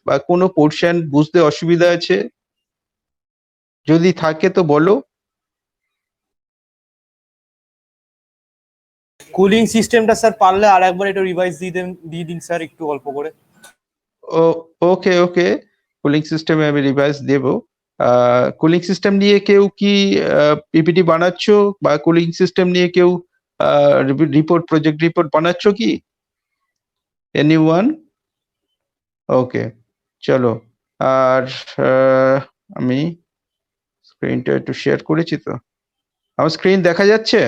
বা কোনো পোর্শন বুঝতে অসুবিধা আছে? যদি থাকে তো বলো। কুলিং সিস্টেমটা স্যার পারলে আর একবার একটু রিভাইজ দিয়ে দিন স্যার, একটু অল্প করে। ওকে ওকে, কুলিং সিস্টেমে আমি রিভাইজ দেব। কুলিং সিস্টেম নিয়ে কেউ কি পিপিটি বানাচ্ছ, বা কুলিং সিস্টেম নিয়ে কেউ প্রজেক্ট রিপোর্ট বানাচ্ছ কি? এনিওয়ান? ওকে, চলো। আর আমি স্ক্রিনটা একটু শেয়ার করেছি তো, আমার স্ক্রিন দেখা যাচ্ছে?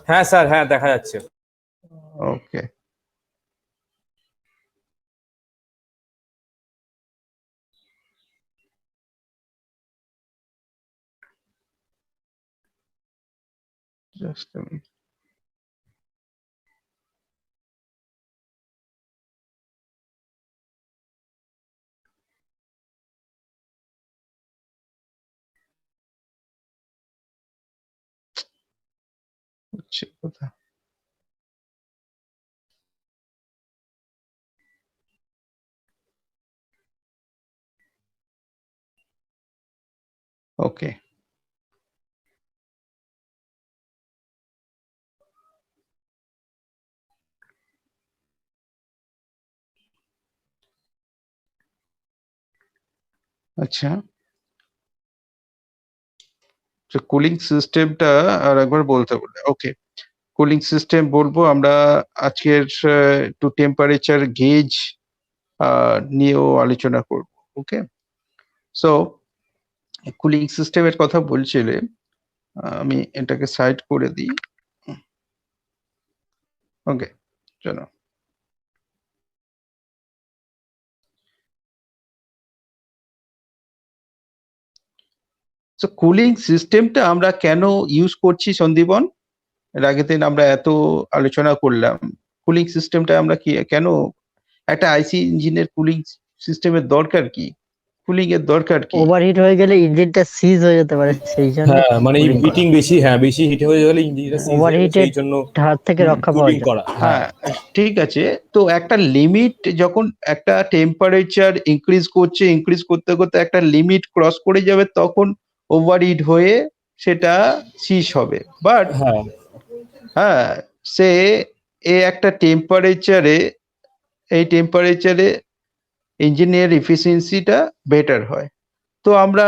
হ্যাঁ স্যার, হ্যাঁ দেখা যাচ্ছে। ওকে, জাস্ট a minute. হচ্ছে কথা। ওকে, আচ্ছা, কুলিং সিস্টেমটা আর একবার বলতে বলে। ওকে, কুলিং সিস্টেম বলবো আমরা আজকের একটু টেম্পারেচার গেজ নিয়েও আলোচনা করব। ওকে, সো কুলিং সিস্টেমের কথা বলছিলে, আমি এটাকে সাইড করে দিই। ওকে, চলো। সো কুলিং সিস্টেমটা আমরা কেন ইউজ করছি সন্দীপন? এর আগের দিন আমরা এত আলোচনা করলাম, কুলিং সিস্টেমটা আমরা কি কেন, একটা আইসি ইঞ্জিনের কুলিং সিস্টেমের দরকার কি? কুলিং এর দরকার কি? ওভারহিট হয়ে গেলে ইঞ্জিনটা সিজ হয়ে যেতে পারে, সেই জন্য হ্যাঁ মানে cooling করা। হিটিং বেশি, হ্যাঁ বেশি হিট হয়ে গেলে ইঞ্জিনটা সিজ হয়ে যাবে, সেই জন্য হাত থেকে রক্ষা পাওয়া কুলিং যায়। করা। হ্যাঁ হ্যাঁ, ঠিক আছে। তো একটা লিমিট, যখন একটা টেম্পারেচার ইনক্রিজ করতে করতে একটা লিমিট ক্রস করে যাবে, তখন ওভারহিট হয়ে সেটা সিজ হবে। বাট হ্যাঁ হ্যাঁ, সে একটা টেম্পারেচারে, এই টেম্পারেচারে ইঞ্জিনের এফিসিয়েন্সিটা বেটার হয়। তো আমরা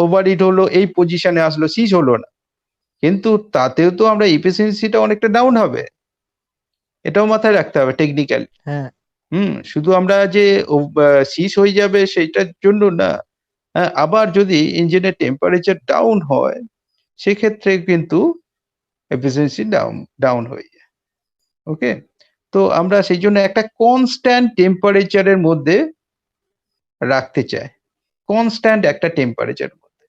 ওভারহিট হলো, এই পজিশনে আসলো, সিজ হলো না, কিন্তু তাতেও তো আমরা এফিসিয়েন্সিটা অনেকটা ডাউন হবে, এটাও মাথায় রাখতে হবে টেকনিক্যাল। হ্যাঁ, শুধু আমরা যে সিজ হয়ে যাবে সেইটার জন্য না। হ্যাঁ, আবার যদি ইঞ্জিনের টেম্পারেচার ডাউন হয়, সেক্ষেত্রে কিন্তু এফিসিয়েন্সি ডাউন হয়ে যায়। ওকে, তো আমরা সেই জন্য একটা কনস্ট্যান্ট টেম্পারেচারের মধ্যে রাখতে চাই, কনস্ট্যান্ট একটা টেম্পারেচার মধ্যে।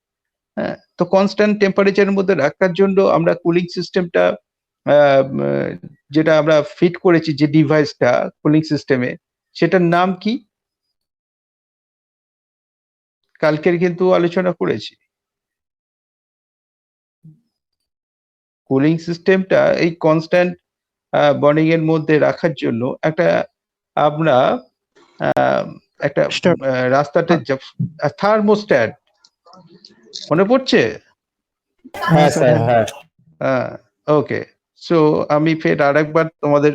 হ্যাঁ, তো কনস্ট্যান্ট টেম্পারেচারের মধ্যে রাখার জন্য আমরা কুলিং সিস্টেমটা, যেটা আমরা ফিট করেছি যে ডিভাইসটা কুলিং সিস্টেমে, সেটার নাম কি? কালকের কিন্তু আলোচনা করেছি। কুলিং সিস্টেমটা এই কনস্ট্যান্ট বর্নিং এর মধ্যে রাখার জন্য একটা আমরা একটা রাস্তাতে থার্মোস্ট্যাট, মনে পড়ছে? হ্যাঁ স্যার হ্যাঁ। ওকে, সো আমি ফের আরেকবার তোমাদের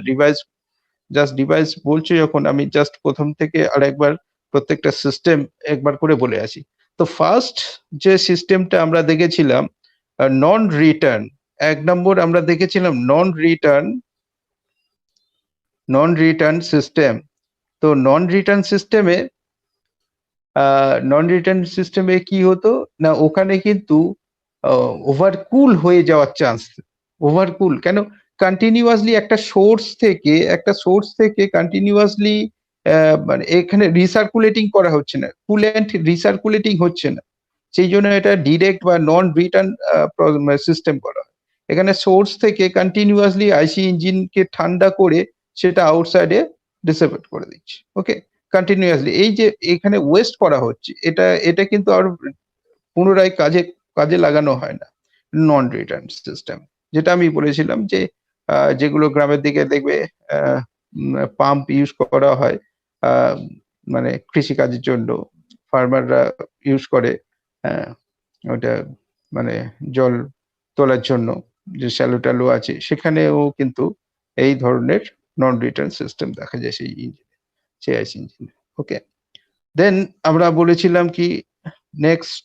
ডিভাইস বলছি যখন, আমি জাস্ট প্রথম থেকে আরেকবার প্রত্যেকটা সিস্টেম একবার করে বলে আসি। তো ফার্স্ট যে সিস্টেমটা আমরা দেখেছিলাম নন রিটার্ন, 1 নম্বর আমরা দেখেছিলাম নন রিটার্ন সিস্টেম। তো নন রিটার্ন সিস্টেমে কি হতো না, ওখানে কিন্তু ওভারকুল হয়ে যাওয়ার চান্স। ওভারকুল কেন? কন্টিনিউয়াসলি একটা সোর্স থেকে কন্টিনিউয়াসলি মানে এখানে রিসার্কুলেটিং করা হচ্ছে না, কুলেন্ট রিসার্কুলেটিং হচ্ছে না, সেই জন্য এটা ডিরেক্ট বা নন রিটার্ন সিস্টেম করা হয়। এখানে সোর্স থেকে কন্টিনিউয়াসলি আইসি ইঞ্জিনকে ঠান্ডা করে সেটা আউটসাইডে ডিসিপেট করে দিচ্ছে। ওকে, কন্টিনিউয়াসলি এই যে এখানে ওয়েস্ট করা হচ্ছে, এটা কিন্তু আর পুনরায় কাজে লাগানো হয় না। নন রিটার্ন সিস্টেম, যেটা আমি বলেছিলাম যে যেগুলো গ্রামের দিকে দেখবে পাম্প ইউজ করা হয়, মানে কৃষিকাজের জন্য ফার্মাররা ইউজ করে, হ্যাঁ, ওটা মানে জল তোলার জন্য যে শ্যালো ট্যালো আছে সেখানেও কিন্তু এই ধরনের নন রিটার্ন সিস্টেম দেখা যায় সেই ইঞ্জিনে, সেই আইসি ইঞ্জিনে। ওকে, দেন আমরা বলেছিলাম কি নেক্সট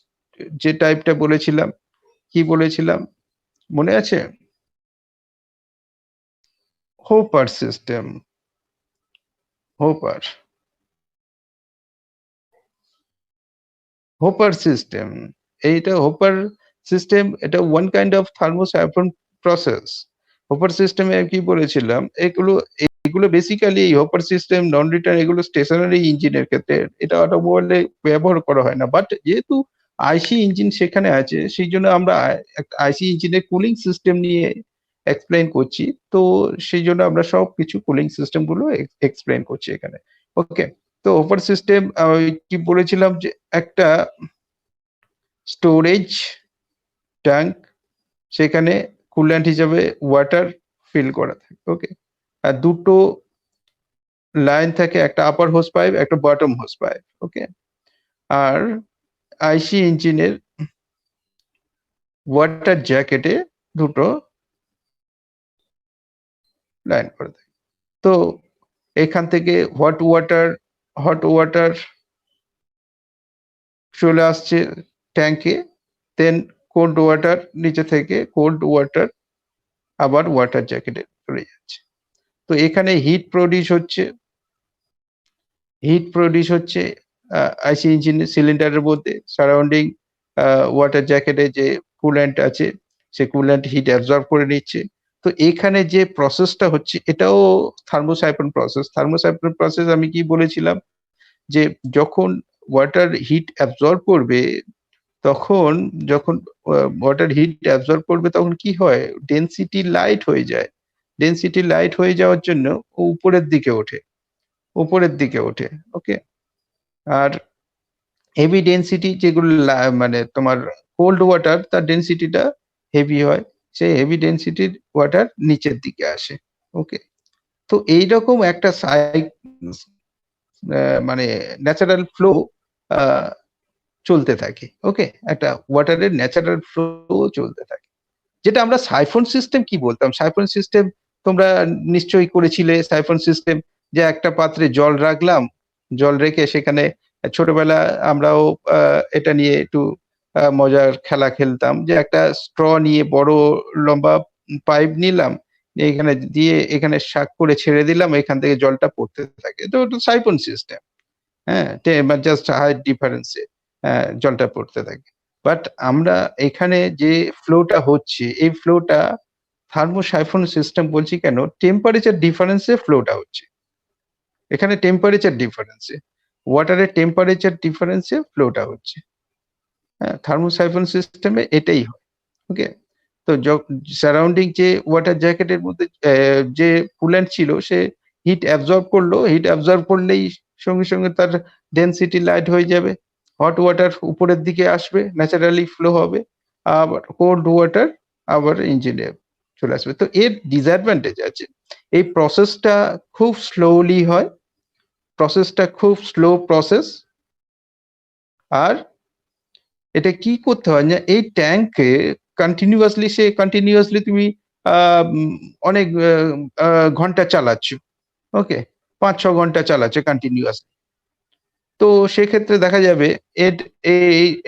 যে টাইপটা বলেছিলাম, কি বলেছিলাম মনে আছে? Hopper system, hopper, hopper system. এইটা হোপার সিস্টেম, এটা one kind of thermosiphon process. Hopper সিস্টেমে কি বলেছিলাম, এগুলো basically hopper system, non return, এগুলো স্টেশনারি ইঞ্জিনের ক্ষেত্রে, এটা অটোমোবাইলে ব্যবহার করা হয় না, বাট যেহেতু আইসি ইঞ্জিন সেখানে আছে সেই জন্য আমরা একটা আইসি ইঞ্জিনের কুলিং সিস্টেম নিয়ে এক্সপ্লেইন করছি। তো সেই জন্য আমরা সবকিছু কুলিং সিস্টেম গুলো এক্সপ্লেইন করছি এখানে। ওকে, তো হোপার সিস্টেম কি বলেছিলাম যে একটা স্টোরেজ ট্যাঙ্ক, সেখানে কুল্যান্ট হিসাবে ওয়াটার ফিল করা থাকে। ওকে, আর দুটো লাইন থাকে, একটা আপার হোস পাইপ, একটা বটম হোস পাইপ। ওকে, আর আইসি ইঞ্জিনের ওয়াটার জ্যাকেটে দুটো লাইন করা থাকে। তো এখান থেকে হট ওয়াটার চলে আসছে ট্যাঙ্কে, দেন কোল্ড ওয়াটার নিচে থেকে কোল্ড ওয়াটার আবার ওয়াটার জ্যাকেটে চলে যাচ্ছে। তো এখানে হিট প্রডিউস হচ্ছে আইসি ইঞ্জিনের সিলিন্ডারের মধ্যে, সারাউন্ডিং ওয়াটার জ্যাকেটে যে কুল্যান্ট আছে সে কুল্যান্ট হিট অ্যাবজর্ব করে নিচ্ছে। তো এখানে যে প্রসেসটা হচ্ছে এটাও থার্মোসাইফন প্রসেস। থার্মোসাইফন প্রসেস আমি কি বলেছিলাম যে যখন ওয়াটার হিট অ্যাবজর্ব করবে, তখন যখন ওয়াটার হিট অ্যাবজর্ব করবে তখন কি হয়, ডেনসিটি লাইট হয়ে যায়। ডেনসিটি লাইট হয়ে যাওয়ার জন্য ও উপরের দিকে ওঠে, উপরের দিকে ওঠে। ওকে, আর হেভি ডেনসিটি যেগুলো মানে তোমার কোল্ড ওয়াটার, তার ডেনসিটিটা হেভি হয়, সেই হেভি ডেনসিটির ওয়াটার নিচের দিকে আসে। ওকে, তো এইরকম একটা মানে ন্যাচারাল ফ্লো চলতে থাকে। ওকে, একটা ওয়াটারের ন্যাচারাল ফ্লো চলতে থাকে, যেটা আমরা সাইফন সিস্টেম কি বলতাম। সাইফন সিস্টেম তোমরা নিশ্চয়ই করেছিলে। সাইফন সিস্টেম যে একটা পাত্রে জল রাখলাম, জল রেখে সেখানে ছোটবেলা আমরাও এটা নিয়ে একটু মজার খেলা খেলতাম, যে একটা স্ট্র নিয়ে বড় লম্বা পাইপ নিলাম, এখানে দিয়ে এখানে শাক করে ছেড়ে দিলাম, এখান থেকে জলটা পড়তে থাকে। তো ওটা সাইফন সিস্টেম, হ্যাঁ, জাস্ট হাইট ডিফারেন্সে জলটা পড়তে থাকে। বাট আমরা এখানে যে ফ্লোটা হচ্ছে, এই ফ্লোটা থার্মোসাইফন সিস্টেম বলছি কেন, টেম্পারেচার ডিফারেন্সে ফ্লোটা হচ্ছে। এখানে টেম্পারেচার ডিফারেন্সে, ওয়াটারের টেম্পারেচার ডিফারেন্সে ফ্লোটা হচ্ছে। হ্যাঁ, থার্মোসাইফন সিস্টেমে এটাই হয়। ওকে, তো সারাউন্ডিং যে ওয়াটার জ্যাকেটের মধ্যে যে কুল্যান্ট ছিল সে হিট অ্যাবজর্ব করলো, হিট অ্যাবজর্ব করলেই সঙ্গে সঙ্গে তার ডেনসিটি লাইট হয়ে যাবে, হট ওয়াটার উপরের দিকে আসবে, ন্যাচারালি ফ্লো হবে, আবার কোল্ড ওয়াটার আবার ইঞ্জিনে চলে আসবে। তো এর ডিসঅ্যাডভান্টেজ আছে, এই প্রসেসটা খুব স্লোলি হয়, প্রসেসটা খুব স্লো প্রসেস। আর এটা কি করতে হয় না, এই ট্যাঙ্কে কন্টিনিউয়াসলি তুমি অনেক ঘন্টা চালাচ্ছ। ওকে, 5-6 ঘন্টা চালাচ্ছ কন্টিনিউয়াসলি। তো সেক্ষেত্রে দেখা যাবে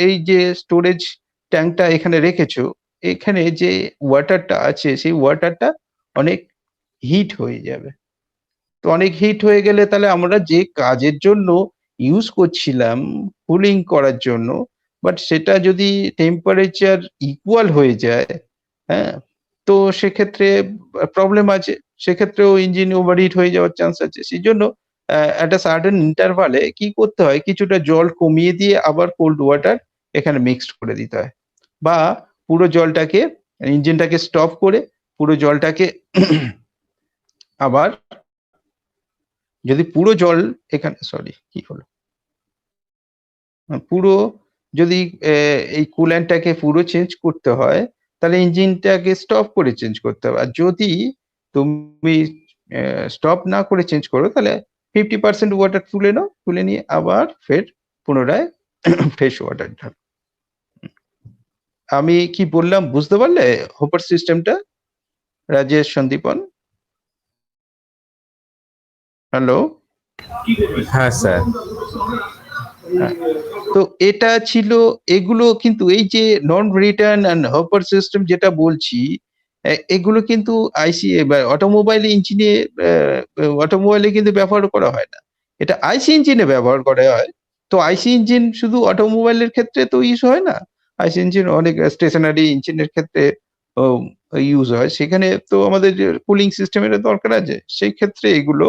এই যে স্টোরেজ ট্যাঙ্কটা এখানে রেখেছো, এখানে যে ওয়াটারটা আছে সেই ওয়াটারটা অনেক হিট হয়ে যাবে। তো অনেক হিট হয়ে গেলে তাহলে আমরা যে কাজের জন্য ইউজ করছিলাম কুলিং করার জন্য, বাট সেটা যদি টেম্পারেচার ইকুয়াল হয়ে যায়, হ্যাঁ, তো সেক্ষেত্রে প্রবলেম আছে, সেক্ষেত্রেও ইঞ্জিন ওভারহিট হয়ে যাওয়ার চান্স আছে। সেই জন্য একটা সার্টেন ইন্টারভালে কি করতে হয়, কিছুটা জল কমিয়ে দিয়ে আবার কোল্ড ওয়াটার এখানে মিক্সড করে দিতে হয়, বা পুরো জলটাকে, ইঞ্জিনটাকে স্টপ করে পুরো জলটাকে আবার, যদি পুরো জল এখানে, সরি কি হলো, পুরো যদি এই কুল্যান্টটাকে পুরো চেঞ্জ করতে হয় তাহলে ইঞ্জিনটাকে স্টপ করে চেঞ্জ করতে হবে। আর যদি তুমি স্টপ না করে চেঞ্জ করো তাহলে 50% ওয়াটার তুলে নাও, তুলে নিয়ে আবার ফের পুনরায় ফ্রেশ ওয়াটার ঢালো। আমি কি বললাম বুঝতে পারলে হোপার সিস্টেমটা, রাজেশ, সন্দীপন? হ্যালো? হ্যাঁ স্যার। হ্যাঁ। তো এটা ছিল, এগুলো কিন্তু এই যে নন রিটার্ন অ্যান্ড হপার সিস্টেম যেটা বলছি, এগুলো কিন্তু আইসি বা অটোমোবাইল ইঞ্জিনে, অটোমোবাইলে কিন্তু ব্যবহার করা হয় না, এটা আইসি ইঞ্জিনে ব্যবহার করা হয়। তো আইসি ইঞ্জিন শুধু অটোমোবাইলের ক্ষেত্রে তো ইউজ হয় না, আইসি ইঞ্জিন অনেক স্টেশনারি ইঞ্জিনের ক্ষেত্রে ইউজ হয়, সেখানে তো আমাদের কুলিং সিস্টেমের দরকার আছে, সেই ক্ষেত্রে এগুলো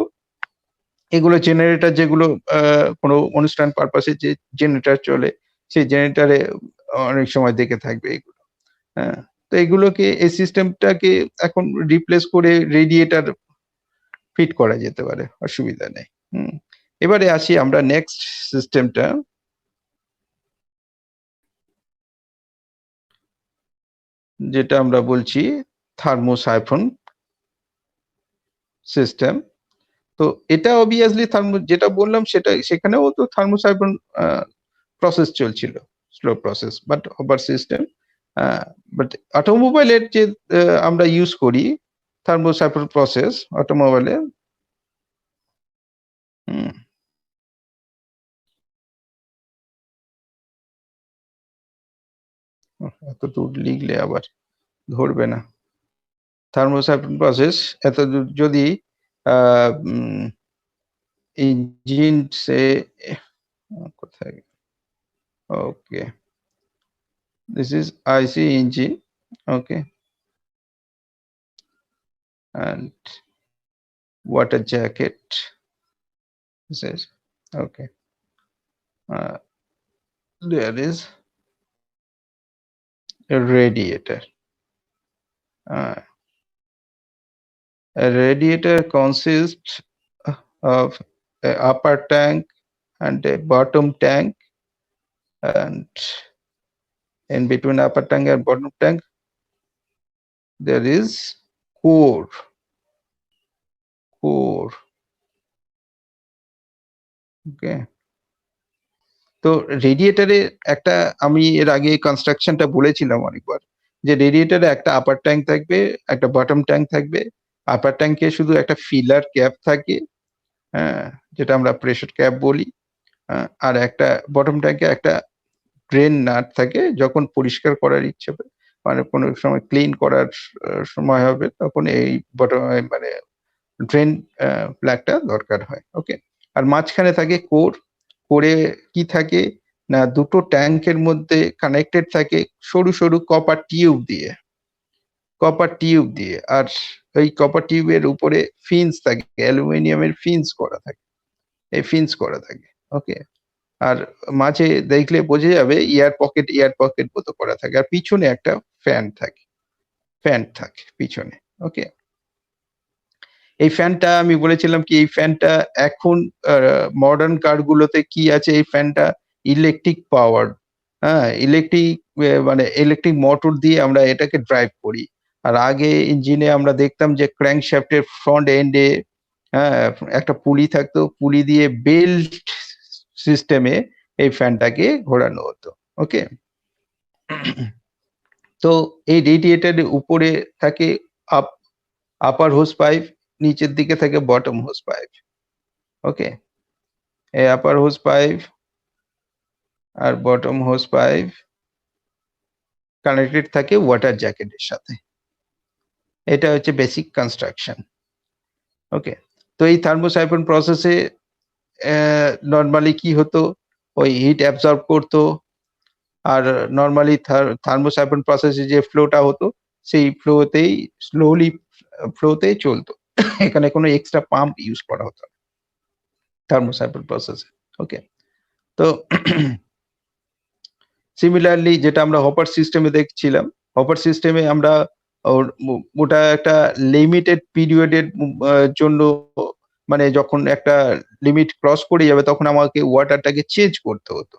জেনারেটর, যেগুলো কোনো অনুষ্ঠান পারপাসে যে জেনারেটর চলে, সেই জেনারেটরে অনেক সময় দেখে থাকবে এগুলো। হ্যাঁ, তো এগুলোকে, এই সিস্টেমটাকে এখন রিপ্লেস করে রেডিয়েটর ফিট করা যেতে পারে, অসুবিধা নেই। এবারে আসি আমরা নেক্সট সিস্টেমটা, যেটা আমরা বলছি থার্মোসাইফন সিস্টেম। তো এটা অবভিয়াসলি যেটা বললাম সেটা, সেখানেও তো থার্মোসাইফন প্রসেস চলছিল, slow process, but hopper system. But অটোমোবাইলের যে আমরা ইউজ করি থার্মোসাইফন প্রসেস অটোমোবাইলে, এত দূর লিখলে আবার ধরবে না। থার্মোসাইফন প্রসেস এত দূর যদি ইঞ্জিন সে কোথায়, ওকে, this is IC engine, okay, and water jacket, this is okay. There is a radiator. A radiator consists of an upper tank and a bottom tank, and in between upper tank and bottom tank there is core. Okay, তো রেডিয়েটরে একটা, আমি এর আগে কনস্ট্রাকশনটা বলেছিলাম অনেকবার, যে রেডিয়েটরে একটা আপার tank থাকবে, একটা বটম ট্যাঙ্ক থাকবে। আপার ট্যাঙ্কে শুধু একটা ফিলার ক্যাপ থাকে, হ্যাঁ, যেটা আমরা প্রেসার ক্যাপ বলি। আর একটা বটম ট্যাঙ্কে একটা ড্রেন নাট থাকে, যখন পরিষ্কার করার ইচ্ছে হবে, মানে কোনো সময় ক্লিন করার সময় হবে, তখন এই বটম, মানে ড্রেন প্লাগটা দরকার হয়। ওকে, আর মাঝখানে থাকে কোর। কোরে কি থাকে না, দুটো ট্যাঙ্কের মধ্যে কানেক্টেড থাকে সরু সরু কপার টিউব দিয়ে, আর ওই কপার টিউবের উপরে ফিন্স থাকে, অ্যালুমিনিয়ামের ফিন্স করা থাকে, এই ফিন্স করা থাকে। ওকে, আর মাঝে দেখলে বোঝা যাবে এয়ার পকেট মতো করা থাকে, আর পিছনে একটা ফ্যান থাকে পিছনে। ওকে, এই ফ্যানটা আমি বলেছিলাম কি, এই ফ্যানটা এখন মডার্ন কারগুলোতে কি আছে, এই ফ্যানটা ইলেকট্রিক পাওয়ার, হ্যাঁ, মানে ইলেকট্রিক মোটর দিয়ে আমরা এটাকে ড্রাইভ করি। আর আগে ইঞ্জিনে আমরা দেখতাম যে ক্র্যাঙ্কশ্যাফটের ফ্রন্ট এন্ডে, হ্যাঁ, একটা পুলি থাকতো, পুলি দিয়ে বেল্ট সিস্টেমে এই ফ্যানটাকে ঘোরানো হতো। ওকে, তো এই রেডিয়েটরের উপরে থাকে আপার হোস পাইপ, নিচের দিকে থাকে বটম হোস পাইপ। ওকে, এই আপার হোস পাইপ আর বটম হোস পাইপ কানেক্টেড থাকে ওয়াটার জ্যাকেটের সাথে। এটা হচ্ছে বেসিক কনস্ট্রাকশন। ওকে, তো এই থার্মোসাইফন প্রসেসে নর্মালি কি হতো, ওই হিট অ্যাবজর্ব করতো, আর নর্মালি থার্মোসাইফন প্রসেসে যে ফ্লোটা হতো, সেই ফ্লোতেই চলতো। এখানে কোনো এক্সট্রা পাম্প ইউজ করা হতো না থার্মোসাইফন প্রসেসে। ওকে, তো সিমিলারলি যেটা আমরা হপার সিস্টেমে দেখছিলাম, হপার সিস্টেমে আমরা ওটা একটা লিমিটেড পিরিয়ডের জন্য, মানে যখন একটা লিমিট ক্রস করে যাবে তখন আমাকে ওয়াটারটাকে চেঞ্জ করতে হতো।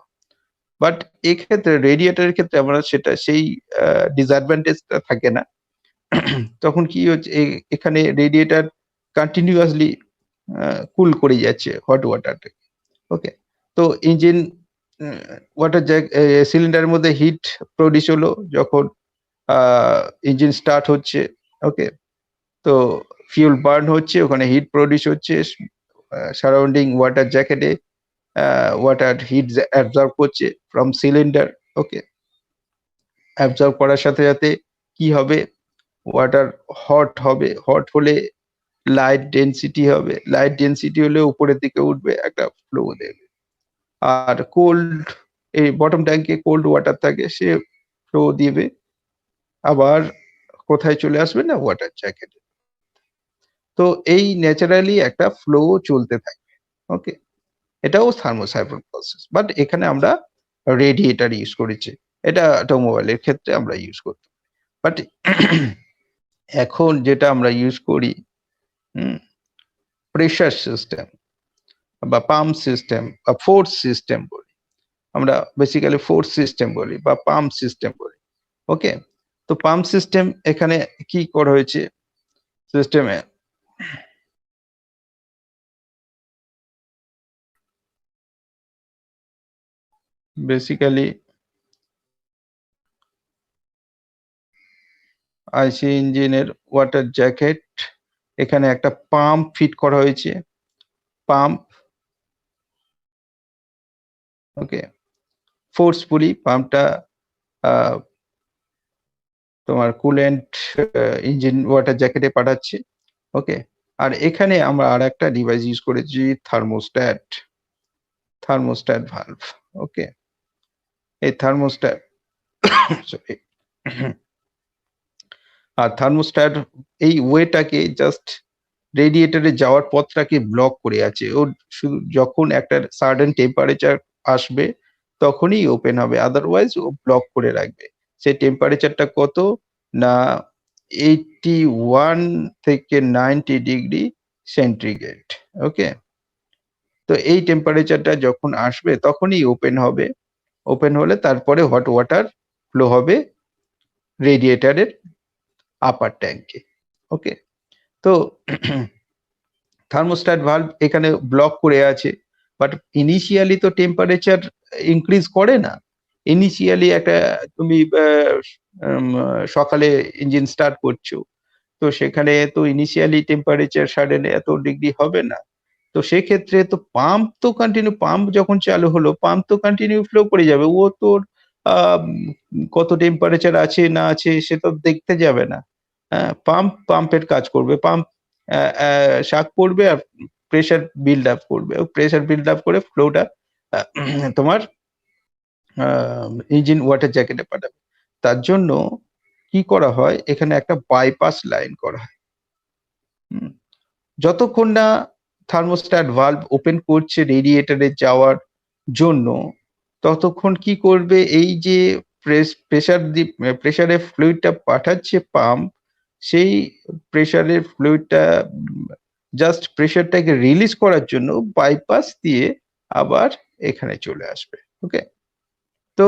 বাট এক্ষেত্রে রেডিয়েটরের ক্ষেত্রে আমরা সেই ডিসঅ্যাডভান্টেজটা থাকে না। তখন কি হচ্ছে, এখানে রেডিয়েটর কন্টিনিউয়াসলি কুল করে যাচ্ছে হট ওয়াটারটা। ওকে, তো ইঞ্জিন ওয়াটার সিলিন্ডারের মধ্যে হিট প্রডিউস হলো যখন ইঞ্জিন স্টার্ট হচ্ছে। ওকে, তো ফিউল বার্ন হচ্ছে, ওখানে হিট প্রডিউস হচ্ছে, সারাউন্ডিং ওয়াটার জ্যাকেটে ওয়াটার হিট অ্যাবজর্ব করছে ফ্রম সিলিন্ডার। ওকে, অ্যাবজর্ব করার সাথে সাথে কি হবে, ওয়াটার হট হবে, হট হলে লাইট ডেনসিটি হবে, লাইট ডেনসিটি হলে উপরের দিকে উঠবে, একটা ফ্লো দেবে। আর কোল্ড, এই বটম ট্যাঙ্কে কোল্ড ওয়াটার থাকে, সে ফ্লো দিবে, আবার কোথায় চলে আসবে না ওয়াটার জ্যাকেটে। তো এই ন্যাচারালি একটা ফ্লো চলতে থাকে। ওকে, এটাও থার্মোসাইফন প্রসেস, বাট এখানে আমরা রেডিয়েটার ইউজ করেছি, এটা অটোমোবাইলের ক্ষেত্রে আমরা ইউজ করতাম। বাট এখন যেটা আমরা ইউজ করি প্রেশার সিস্টেম বা পাম্প সিস্টেম বা ফোর্স সিস্টেম বলি, আমরা বেসিক্যালি ফোর্স সিস্টেম বলি বা পাম্প সিস্টেম বলি। ওকে, তো পাম্প সিস্টেম এখানে কি করা হয়েছে সিস্টেমে, বেসিক্যালি আইসি ইঞ্জিনের ওয়াটার জ্যাকেট, এখানে একটা পাম্প ফিট করা হয়েছে, পাম্প। ওকে, ফোর্সফুলি পাম্পটা তোমার কুলেন্ট ইঞ্জিন ওয়াটার জ্যাকেটে পাঠাচ্ছে। ওকে, আর এখানে আমরা আর একটা ডিভাইস ইউজ করেছি, থার্মোস্ট্যাট, থার্মোস্ট্যাট ভালভ। ওকে, এই থার্মোস্ট্যাট সরি, আর থার্মোস্ট্যাট এই ওয়েটাকে জাস্ট রেডিয়েটরে যাওয়ার পথটাকে ব্লক করে আছে, ও শুধু যখন একটা সার্টেন টেম্পারেচার আসবে তখনই ওপেন হবে, আদারওয়াইজ ও ব্লক করে রাখবে। সেই টেম্পারেচারটা কত না 81 থেকে 90 ডিগ্রি সেন্টিগ্রেড। ওকে, তো এই টেম্পারেচারটা যখন আসবে তখনই ওপেন হবে, ওপেন হলে তারপরে হট ওয়াটার ফ্লো হবে রেডিয়েটারের আপার ট্যাঙ্কে। ওকে, তো থার্মোস্ট্যাট ভালভ এখানে ব্লক করে আছে, বাট ইনিশিয়ালি তো টেম্পারেচার ইনক্রিজ করে না। ইনিশিয়ালি একটা তুমি সকালে ইঞ্জিন স্টার্ট করছো, তো সেখানে তো ইনিশিয়ালি টেম্পারেচার সাডেন এত ডিগ্রি হবে না। তো সেক্ষেত্রে তো পাম্প তো কন্টিনিউ, পাম্প যখন চালু হলো পাম্প তো কন্টিনিউ ফ্লো করে যাবে, ও তোর কত টেম্পারেচার আছে না আছে সে তো দেখতে যাবে না। হ্যাঁ, পাম্প পাম্পের কাজ করবে, পাম্প শাক করবে আর প্রেসার বিল্ড আপ করবে, প্রেসার বিল্ড আপ করে ফ্লোটা তোমার ইঞ্জিন ওয়াটার জ্যাকেটে পাঠাবে। তার জন্য কি করা হয়, এখানে একটা বাইপাস লাইন করা হয়। যতক্ষণ না থার্মোস্ট্যাট ভালভ ওপেন করছে রেডিয়েটরে যাওয়ার জন্য, ততক্ষণ কি করবে, এই যে প্রেসারের ফ্লুইডটা পাঠাচ্ছে পাম্প, সেই প্রেসারের ফ্লুইডটা জাস্ট প্রেসারটাকে রিলিজ করার জন্য বাইপাস দিয়ে আবার এখানে চলে আসবে। ওকে, তো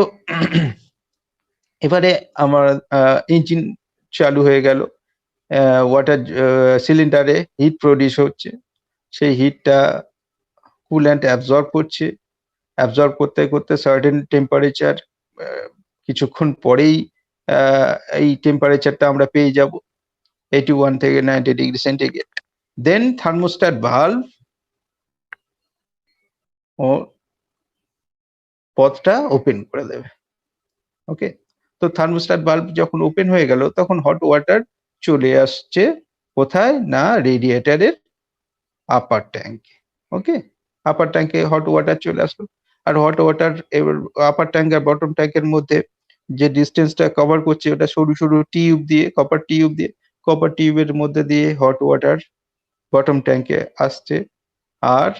এবারে আমার ইঞ্জিন চালু হয়ে গেল, ওয়াটার সিলিন্ডারে হিট প্রডিউস হচ্ছে, সেই হিটটা কুল্যান্ট অ্যাবজর্ব করছে, অ্যাবজর্ব করতে করতে সার্টেন টেম্পারেচার, কিছুক্ষণ পরেই এই টেম্পারেচারটা আমরা পেয়ে যাব 81 থেকে 90 ডিগ্রি সেন্টিগ্রেড। দেন থার্মোস্ট্যাট ভালভ ও পথটা ওপেন করে দেবে। ওকে, তো থার্মোস্ট্যাট ভালভ যখন ওপেন হয়ে গেল তখন হট ওয়াটার চলে আসছে কোথায় না রেডিয়েটরের আপার ট্যাঙ্কে। ওকে, আপার ট্যাঙ্কে হট ওয়াটার চলে আসলো, আর হট ওয়াটার এবার আপার ট্যাঙ্ক আর বটম ট্যাঙ্কের মধ্যে যে ডিস্টেন্সটা কভার করছে ওটা সরু সরু টিউব দিয়ে, কপার টিউব দিয়ে, কপার টিউবের মধ্যে দিয়ে হট ওয়াটার বটম ট্যাঙ্কে আসছে, আর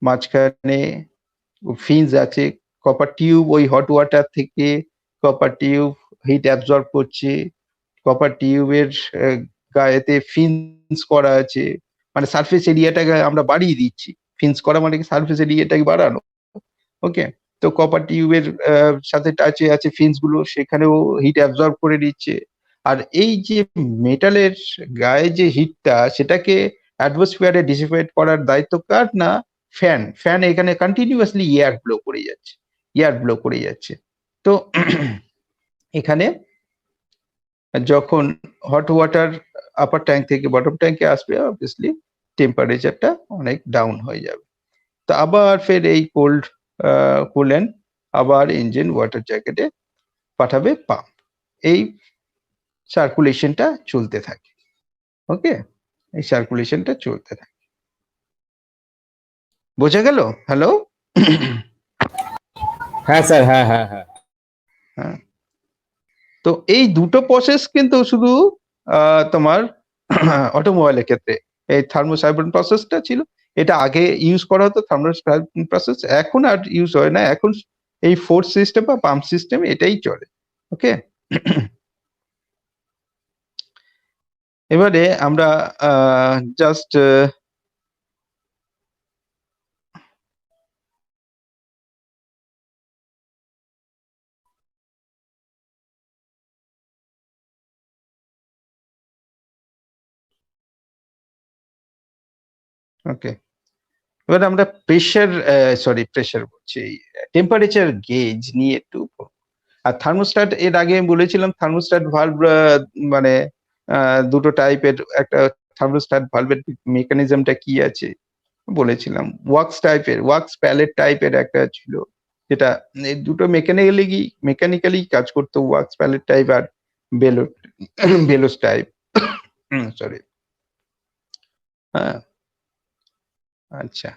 মাঝখানে ফিনস আছে, কপার টিউব ওই হট ওয়াটার থেকে কপার টিউব হিট অ্যাবজর্ব করছে, কপার টিউবের গায়েতে ফিন্স করা আছে, মানে সারফেস এরিয়াটাকে আমরা বাড়িয়ে দিচ্ছি। ফিন্স করা মানে কি সারফেস এরিয়াটাকে বাড়ানো। ওকে, তো কপার টিউবের সাথে টাচে আছে ফিন্স গুলো, সেখানেও হিট অ্যাবজর্ব করে নিচ্ছে। আর এই যে মেটালের গায়ে যে হিটটা সেটাকে অ্যাটমসফিয়ারে ডিসিপেট করার দায়িত্ব কার? না ফ্যান এখানে কন্টিনিউয়াসলি এয়ার ব্লো করে যাচ্ছে। তো এখানে যখন হট ওয়াটার আপার ট্যাঙ্ক থেকে বটম ট্যাঙ্কে আসবে, অবভিয়াসলি টেম্পারেচারটা অনেক ডাউন হয়ে যাবে। তো আবার ফের এই কোল্ড কুলেন্ট আবার ইঞ্জিন ওয়াটার জ্যাকেটে পাঠাবে পাম্প। এই সার্কুলেশনটা চলতে থাকে। ওকে, এই সার্কুলেশনটা চলতে থাকে। বোঝা গেল? হ্যালো? হ্যাঁ স্যার, হ্যাঁ হ্যাঁ হ্যাঁ। হ্যাঁ, তো এই দুটো প্রসেস কিন্তু শুধু তোমার অটোমোবাইলের ক্ষেত্রে এই থার্মোসাইক্লিং প্রসেসটা ছিল, এটা আগে ইউজ করা হতো থার্মোসাইক্লিং প্রসেস, এখন আর ইউজ হয় না, এখন এই ফোর্স সিস্টেম বা পাম্প সিস্টেম এটাই চলে। ওকে, এবারে আমরা জাস্ট ওকে, এবার আমরা প্রেশার বলছি, টেম্পারেচার গেজ নিয়ে একটু পড়বো। আর থার্মোস্ট্যাট এর আগে আমি বলেছিলাম থার্মোস্ট্যাট ভালভ মানে দুটো টাইপের, একটা থার্মোস্ট্যাট ভালভের মেকানিজমটা কি আছে বলেছিলাম, ওয়াক্স প্যালেট টাইপের একটা ছিল, যেটা এই দুটো মেকানিক্যালি কাজ করতো, ওয়াক্স প্যালেট টাইপ আর বেলোস টাইপ। সরি, হ্যাঁ, আচ্ছা।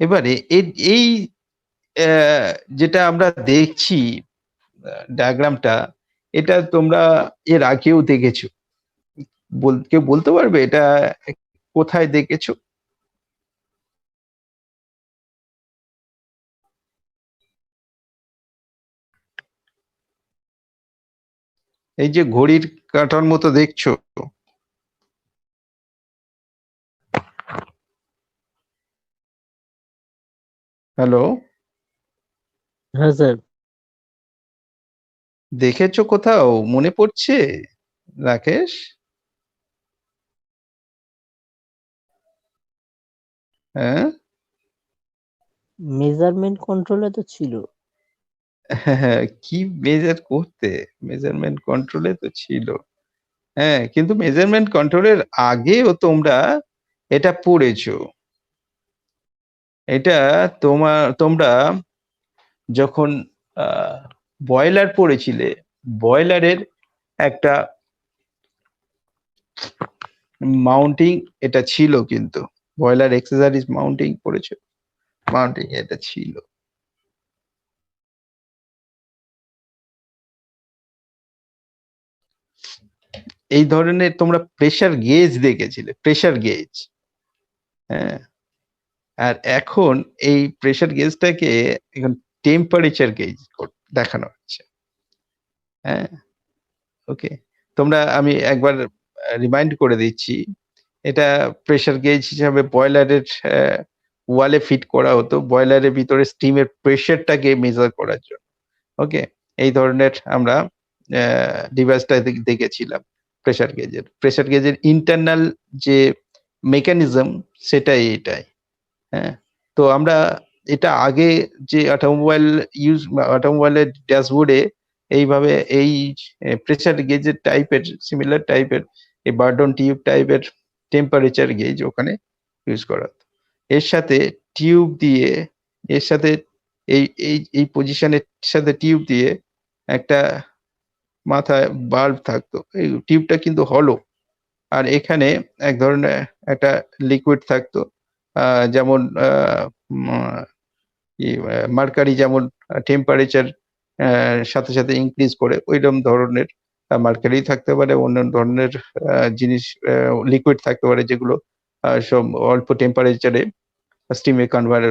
এবারে এই যেটা আমরা দেখছি ডায়াগ্রামটা, এটা তোমরা এর আগেও দেখেছো, কেউ বলতে পারবে এটা কোথায় দেখেছো? এই যে ঘড়ির কাঁটার মতো দেখছো, হ্যালো, হ্যাঁ স্যার। দেখেছো কোথাও? মনে পড়ছে রাকেশ? হ্যাঁ, মেজারমেন্ট কন্ট্রোলে তো ছিল। হ্যাঁ, কি মেজার করতে? মেজারমেন্ট কন্ট্রোলে তো ছিল, হ্যাঁ, কিন্তু মেজারমেন্ট কন্ট্রোলের আগেও তোমরা এটা পড়েছো। এটা তোমরা যখন বয়লার পড়েছিলে, বয়লারের একটা মাউন্টিং এটা ছিল, কিন্তু বয়লার এক্সেসরিজ মাউন্টিং পড়েছো, মাউন্টিং এটা ছিল। এই ধরনের তোমরা প্রেসার গেজ দেখেছিলে, প্রেসার গেজ, হ্যাঁ, আর এখন এই প্রেসার গেজটাকে এখন টেম্পারেচার গেজ দেখানো হচ্ছে। হ্যাঁ, ওকে, আমি একবার রিমাইন্ড করে দিচ্ছি, এটা প্রেসার গেজ হিসাবে বয়লারের ওয়ালে ফিট করা হতো, বয়লারের ভিতরে স্টিমের প্রেসারটাকে মেজার করার জন্য। ওকে, এই ধরনের আমরা ডিভাইসটা দেখেছিলাম। প্রেসার গেজের ইন্টারনাল যে মেকানিজম এটাই। হ্যাঁ, তো আমরা এটা আগে যে অটোমোবাইলের ড্যাশবোর্ডে এইভাবে এই প্রেসার গেজের টাইপের, সিমিলার টাইপের এই বার্ডন টিউব টাইপের টেম্পারেচার গেজ ওখানে ইউজ করা হতো। এর সাথে টিউব দিয়ে, এর সাথে এই পজিশনের সাথে টিউব দিয়ে একটা মাথায় বাল্ব থাকতো, এই টিউবটা কিন্তু হলো, আর এখানে এক ধরনের একটা লিকুইড থাকতো, যেমন মার্কারি যেমন টেম্পারেচার সাথে সাথে ইনক্রিজ করে, ওইরকম ধরনের মার্কারি থাকতে পারে, অন্য ধরনের জিনিস লিকুইড থাকতে পারে, যেগুলো সব অল্প টেম্পারেচারে স্টিমে কনভার্ট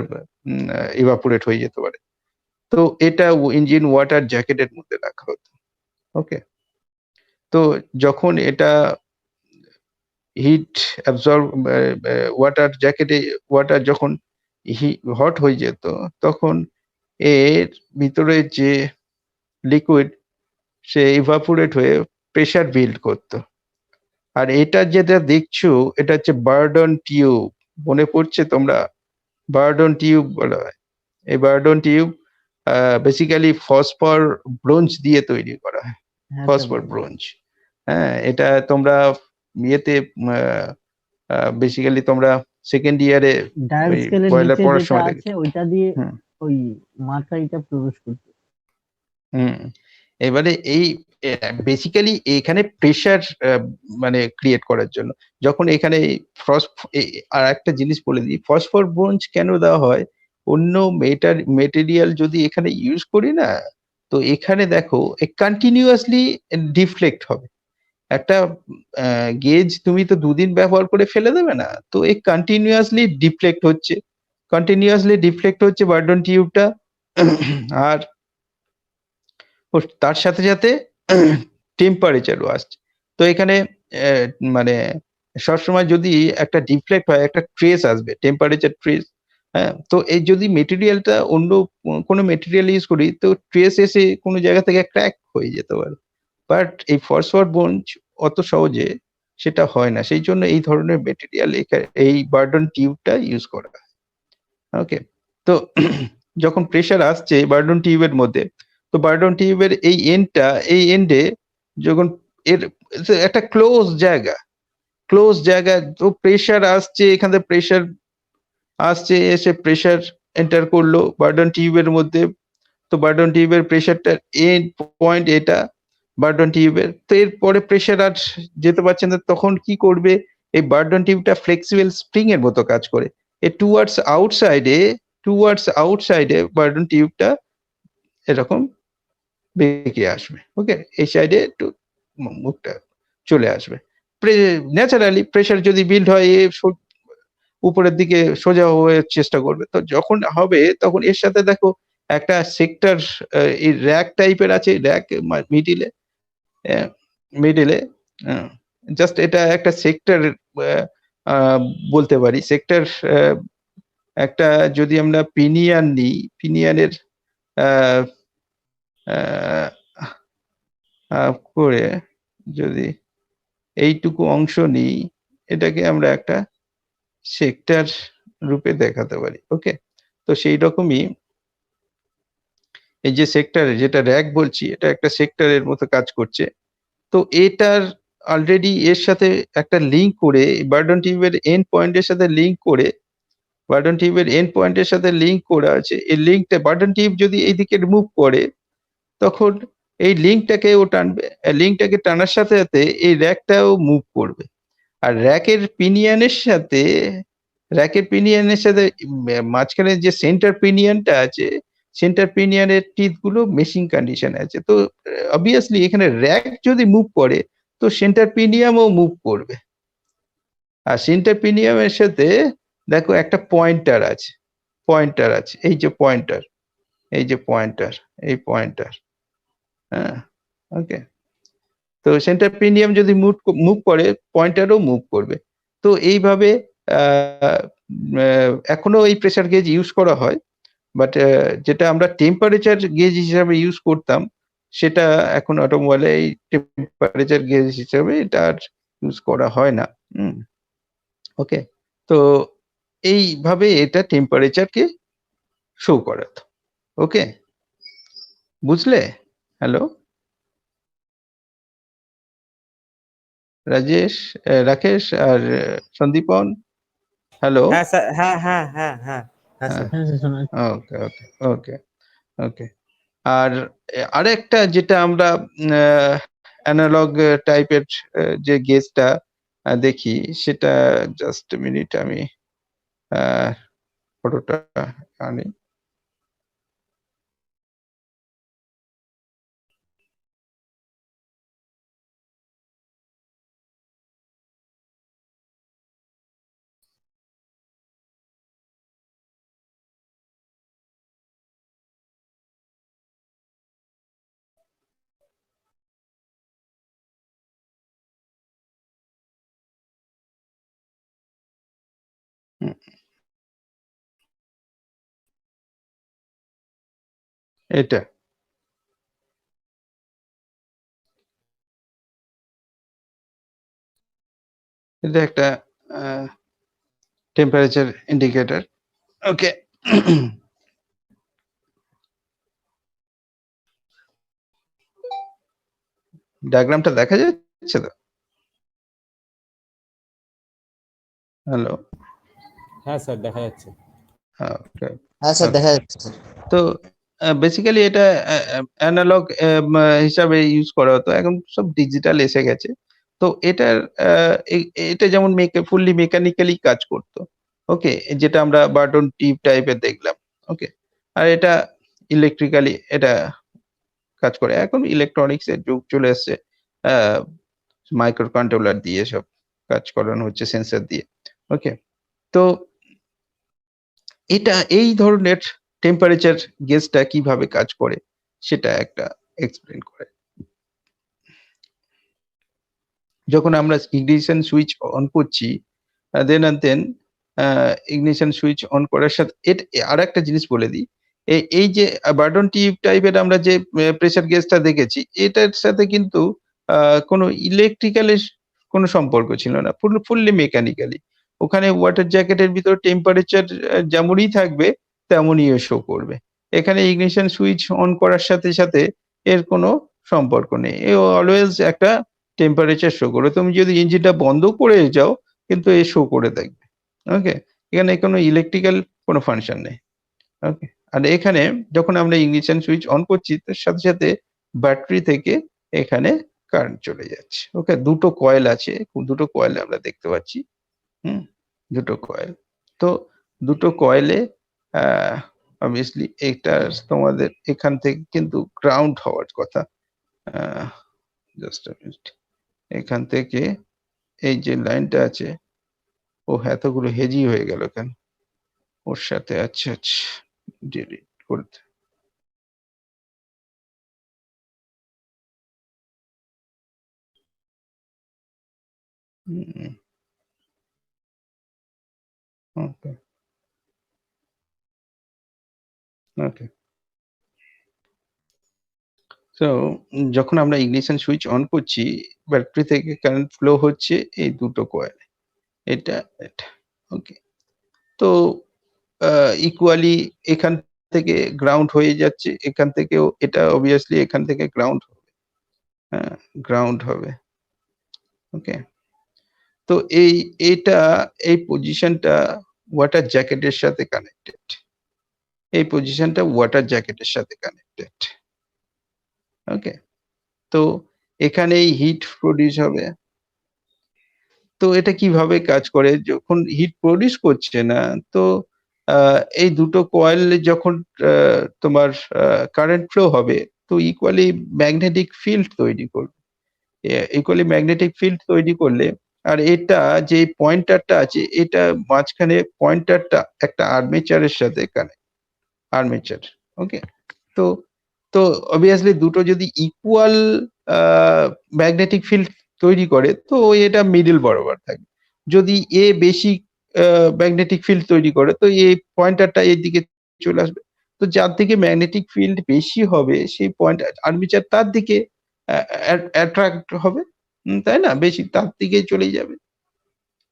ইভাপোরেট হয়ে যেতে পারে। তো এটা ইঞ্জিন ওয়াটার জ্যাকেটের মধ্যে রাখা হতো। ওকে, তো যখন এটা হিট অ্যাবজর্ব ওয়াটার জ্যাকেটে, ওয়াটার যখন হট হয়ে যেত, তখন এর ভিতরে যে লিকুইড সে ইভাপোরেট হয়ে প্রেসার বিল্ড করতো, আর এটা যেটা দেখছো এটা হচ্ছে বার্ডন টিউব, মনে পড়ছে তোমরা? বার্ডন টিউব বলা হয়। এই burden tube basically phosphor bronze দিয়ে তৈরি করা হয়, হ্যাঁ স্যার ফসফর ব্রোঞ্জ। হ্যাঁ, এটা তোমরা ইয়েতে বেসিক্যালি তোমরা সেকেন্ড ইয়ারে ডায়াল ওই স্কেলের বয়লার নিচে পড়ার যেটা সময় আছে দেখেছো। ওইটা দিয়ে হুম ওই মার্কারিটা প্রবেশ করতে। হুম। এবারে এই বেসিক্যালি এখানে প্রেসার মানে ক্রিয়েট করার জন্য, যখন এখানে আর একটা জিনিস বলে দিই, ফসফর ব্রোঞ্জ কেন দেওয়া হয়, অন্য মেটেরিয়াল যদি এখানে ইউজ করি না, তো এখানে দেখো কন্টিনিউয়াসলি ডিফ্লেক্ট হবে। একটা গেজ তুমি তো দুদিন ব্যবহার করে ফেলে দেবে না, তো এই কন্টিনিউয়াসলি ডিফ্লেক্ট হচ্ছে বার্ডন টিউবটা। আর তার সাথে সাথে টেম্পারেচারও আসছে। তো এখানে মানে সবসময় যদি একটা ডিফ্লেক্ট হয়, একটা ট্রেস আসবে, টেম্পারেচার ট্রেস। হ্যাঁ, তো এই যদি মেটেরিয়ালটা অন্য কোনো মেটেরিয়াল ইউজ করি, তো ট্রেস এসে কোনো জায়গা থেকে ক্র্যাক হয়ে যেতে পারে। বাট এই ফসফর ব্রোঞ্জ অত সহজে সেটা হয় না, সেই জন্য এই ধরনের মেটেরিয়াল এই বার্ডন টিউবটা ইউজ করা হয়। ওকে, তো যখন প্রেসার আসছে বার্ডন টিউবের মধ্যে, তো বার্ডন টিউবের এই এন্ডে যখন এর একটা ক্লোজ জায়গা, তো প্রেসার আসছে, এখান থেকে প্রেসার আসছে, এসে প্রেসার এন্টার করলো বার্ডন টিউবের মধ্যে। তো বার্ডন টিউবের প্রেসারটার এন্ড পয়েন্ট এটা বার্ডন টিউবের, তো এরপরে প্রেসার আর যেতে পারছে না, তখন কি করবে, এই বার্ডন টিউবটা ফ্লেক্সিবল স্প্রিং এর মতো কাজ করে। এ টুয়ার্ডস আউটসাইডে বার্ডন টিউবটা এরকম বেঁকে আসবে। ওকে, এই সাইডে একটু মুখটা চলে আসবে। ন্যাচারালি প্রেসার যদি বিল্ড হয়, উপরের দিকে সোজা হয়ে চেষ্টা করবে। তো যখন হবে তখন এর সাথে দেখো একটা সেক্টর, এই র‍্যাক টাইপের আছে, র‍্যাক মিডিলে, মিডিলে জাস্ট এটা একটা সেক্টর বলতে পারি। সেক্টর একটা, যদি আমরা পিনিয়ান নিই, পিনিয়ানের করে যদি এইটুকু অংশ নিই, এটাকে আমরা একটা সেক্টর রূপে দেখাতে পারি। ওকে, তো সেই রকমই এই যে সেক্টর, যেটা র‍্যাক বলছি, এটা একটা সেক্টরের মতো কাজ করছে। তো এটার অলরেডি এর সাথে একটা লিঙ্ক করে, বার্ডন টিউবের এন্ড পয়েন্টের সাথে লিঙ্ক করে, বার্ডন টিউবের এন্ড পয়েন্টের সাথে লিঙ্ক করা আছে। এই লিঙ্কটা বার্ডন টিউব যদি এইদিকে মুভ করে, তখন এই লিঙ্কটাকে ও টানবে। লিঙ্কটাকে টানার সাথে সাথে এই র‍্যাকটাও মুভ করবে। আর র্যাকের পিনিয়নের সাথে মাঝখানে যে সেন্টার পিনিয়নটা আছে, সেন্টার পিনিয়নের টিথ গুলো মেশিং কন্ডিশনে আছে। তো অবভিয়াসলি এখানে র‍্যাক যদি মুভ করে, তো সেন্টার পিনিয়ামও মুভ করবে। আর সেন্টার পিনিয়ামের সাথে দেখো একটা পয়েন্টার আছে, এই যে পয়েন্টার, এই পয়েন্টার। হ্যাঁ, ওকে। তো সেন্টার পিনিয়াম যদি মুভ করে, পয়েন্টারও মুভ করবে। তো এইভাবে এখনো এই প্রেসার গেজ ইউজ করা হয়, বাট যেটা আমরা টেম্পারেচার গেজ হিসাবে ইউজ করতাম, সেটা এখন অটোমোবাইলে এই টেম্পারেচার গেজ হিসাবে এটা আর ইউজ করা হয় না। ওকে, তো এইভাবে এটা টেম্পারেচারকে শো করাতো। ওকে, বুঝলে? হ্যালো রাজেশ, রাকেশ আর সন্দীপন, হ্যালো। হ্যাঁ স্যার, হ্যাঁ হ্যাঁ হ্যাঁ হ্যাঁ হ্যাঁ হ্যাঁ, স্যার। হ্যাঁ স্যার শোনা যাচ্ছে। ওকে ওকে ওকে ওকে। আর আরেকটা যেটা আমরা অ্যানালগ টাইপের যে গেজটা দেখি, সেটা জাস্ট মিনিট, আমি ফটোটা আনি। হুম, এটা এটা একটা টেম্পারেচার ইন্ডিকেটর। ওকে। ডায়াগ্রামটা দেখা যাচ্ছে তো? হ্যালো? হ্যাঁ স্যার দেখা যাচ্ছে। ওকে। হ্যাঁ স্যার দেখা যাচ্ছে স্যার। তো বেসিক্যালি এটা অ্যানালগ হিসাবে ইউজ করা হতো, এখন সব ডিজিটাল এসে গেছে। তো এটার এটা যেমন ফুললি মেকানিক্যালি কাজ করতো। ওকে, যেটা আমরা বাটন টিপ টাইপের দেখলাম। ওকে, আর এটা ইলেকট্রিক্যালি এটা কাজ করে। এখন ইলেকট্রনিক্স এর যুগ চলে এসছে, মাইক্রো কন্ট্রোলার দিয়ে সব কাজ করানো হচ্ছে, সেন্সর দিয়ে। ওকে, তো এটা এই ধরনের টেম্পারেচার গেজটা কিভাবে কাজ করে সেটা একটা এক্সপ্লেন করে। যখন আমরা ইগনিশন সুইচ অন করছি, then and then ignition switch on করার সাথে আর একটা জিনিস বলে দিই, এই যে বাটন টিপ টাইপের আমরা যে প্রেসার গেজটা দেখেছি, এটার সাথে কিন্তু কোনো ইলেকট্রিক্যালের কোনো সম্পর্ক ছিল না, ফুললি মেকানিক্যালি। ওখানে ওয়াটার জ্যাকেটের ভিতর টেম্পারেচার যেমনই থাকবে তেমনই শো করবে। এখানে ইগনিশন সুইচ অন করার সাথে সাথে এর কোনো সম্পর্ক নেই, এ অলওয়েজ একটা টেম্পারেচার শো করবে। তুমি যদি ইঞ্জিনটা বন্ধ করে যাও কিন্তু এ শো করে থাকবে। ওকে, এখানে কোনো ইলেকট্রিক্যাল কোনো ফাংশন নেই। ওকে, আর এখানে যখন আমরা ইগনিশন সুইচ অন করছি তার সাথে সাথে ব্যাটারি থেকে এখানে কারেন্ট চলে যাচ্ছে। ওকে, দুটো কয়েল আছে, দুটো কয়েল আমরা দেখতে পাচ্ছি। দুটো কয়েল। তো দুটো কয়েলে অবভিয়াসলি এটা তোমাদের এখান থেকে কিন্তু গ্রাউন্ড হওয়ার কথা। জাস্ট আ মিনিট, এখান থেকে এই যে লাইনটা আছে, ও এতগুলো হেজি হয়ে গেল কেন ওর সাথে? আচ্ছা আচ্ছা, ডিলিট করতে। ওকে ওকে, সো যখন আমরা ইগনিশন সুইচ অন করছি, ব্যাটারি থেকে কারেন্ট ফ্লো হচ্ছে এই দুটো কয়েল, এটা এটা। ওকে, তো ইকুয়ালি এখান থেকে গ্রাউন্ড হয়ে যাচ্ছে, এখান থেকেও এটা অবভিয়াসলি এখান থেকে গ্রাউন্ড হবে। হ্যাঁ, গ্রাউন্ড হবে। ওকে, তো এই পজিশনটা ওয়াটার জ্যাকেটের সাথে কানেক্টেড। এই পজিশনটা ওয়াটার জ্যাকেটের সাথে কানেক্টেড। ওকে, তো এখানেই হিট প্রডিউস হবে। তো এটা কিভাবে কাজ করে? যখন হিট প্রডিউস করছে না, তো এই দুটো কয়েল যখন তোমার কারেন্ট ফ্লো হবে, তো ইকুয়ালি ম্যাগনেটিক ফিল্ড তৈরি করবে। ইকুয়ালি ম্যাগনেটিক ফিল্ড তৈরি করলে, আর এটা যে পয়েন্টারটা আছে, এটা মাঝখানে পয়েন্টারটা একটা আর্মেচারের সাথে কানেক্ট, আর্মেচার। ওকে, তো তো অবভিয়াসলি দুটো যদি ইকুয়াল ম্যাগনেটিক ফিল্ড তৈরি করে, তো এটা মিডল বরাবর থাকবে। যদি এ বেশি ম্যাগনেটিক ফিল্ড তৈরি করে, তো এই পয়েন্টারটা এর দিকে চলে আসবে। তো যার দিকে ম্যাগনেটিক ফিল্ড বেশি হবে, সেই পয়েন্ট আর্মেচার তার দিকে অ্যাট্রাক্ট হবে, তাই না? বেশি তার দিকেই চলে যাবে।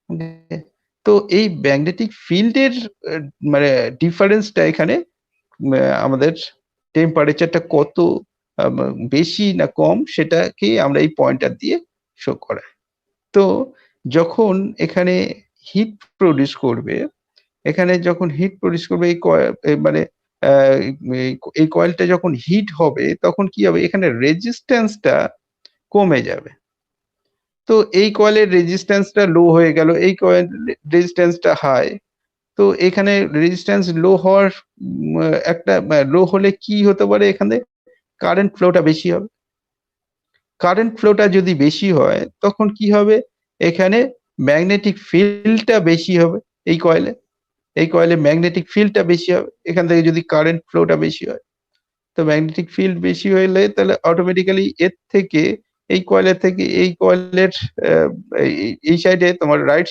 Okay? তো এই ম্যাগনেটিক ফিল্ডের মানে ডিফারেন্সটা এখানে আমাদের টেম্পারেচারটা কত বেশি না কম সেটাকে আমরা এই পয়েন্টার দিয়ে শো করাই। তো যখন এখানে হিট প্রডিউস করবে, এখানে যখন হিট প্রডিউস করবে মানে এই কয়েলটা যখন হিট হবে, তখন কি হবে? এখানে রেজিস্ট্যান্সটা কমে যাবে। তো এই কয়েলের রেজিস্ট্যান্সটা লো হয়ে গেল, এই কয়েল রেজিস্ট্যান্সটা হাই। তো এখানে রেজিস্ট্যান্স লো হওয়ার একটা লো হলে কি হতে পারে? এখানে কারেন্ট ফ্লোটা বেশি হবে। কারেন্ট ফ্লোটা যদি বেশি হয়, তখন কি হবে? এখানে ম্যাগনেটিক ফিল্ডটা বেশি হবে এই কয়েলে। এই কয়েলে ম্যাগনেটিক ফিল্ডটা বেশি হবে এখান থেকে যদি কারেন্ট ফ্লোটা বেশি হয়। তো ম্যাগনেটিক ফিল্ড বেশি হলে তাহলে অটোমেটিক্যালি এর থেকে, এই কয়েলের থেকে এই কয়েলের এই সাইডে তোমার রাইট